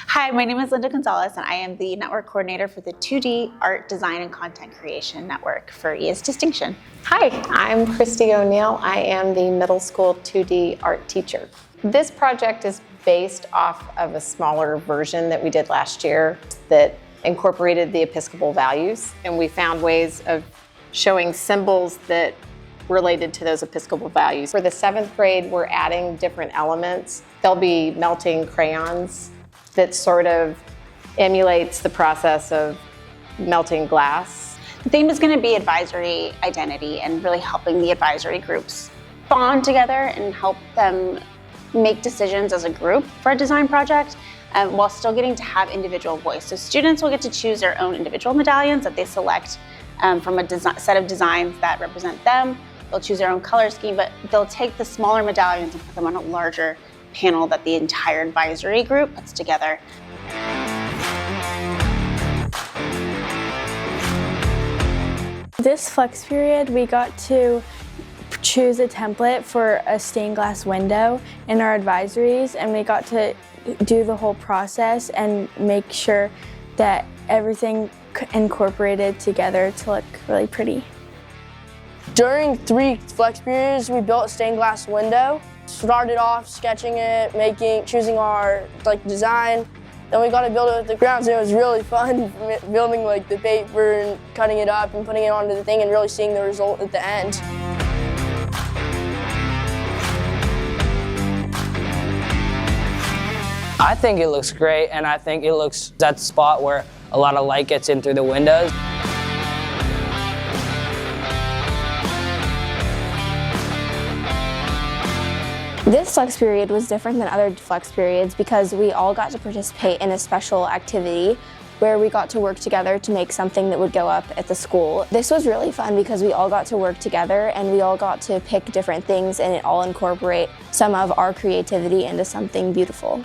Hi, my name is Linda Gonzalez, and I am the network coordinator for the 2D Art Design and Content Creation Network for ES Distinction. Hi, I'm Christy O'Neill. I am the middle school 2D art teacher. This project is based off of a smaller version that we did last year that incorporated the Episcopal values, and we found ways of showing symbols that related to those Episcopal values. For the 7th grade, we're adding different elements. They'll be melting crayons that sort of emulates the process of melting glass. The theme is going to be advisory identity and really helping the advisory groups bond together and help them make decisions as a group for a design project while still getting to have individual voice. So students will get to choose their own individual medallions that they select from a set of designs that represent them. They'll choose their own color scheme, but they'll take the smaller medallions and put them on a larger panel that the entire advisory group puts together. This flex period, we got to choose a template for a stained glass window in our advisories, and we got to do the whole process and make sure that everything incorporated together to look really pretty. During 3 flex periods, we built a stained glass window. Started off sketching it, choosing our design. Then we got to build it with the grounds, and it was really fun building the paper and cutting it up and putting it onto the thing and really seeing the result at the end. I think it looks great, and I think it looks that spot where a lot of light gets in through the windows. This flex period was different than other flex periods because we all got to participate in a special activity where we got to work together to make something that would go up at the school. This was really fun because we all got to work together and we all got to pick different things and it all incorporate some of our creativity into something beautiful.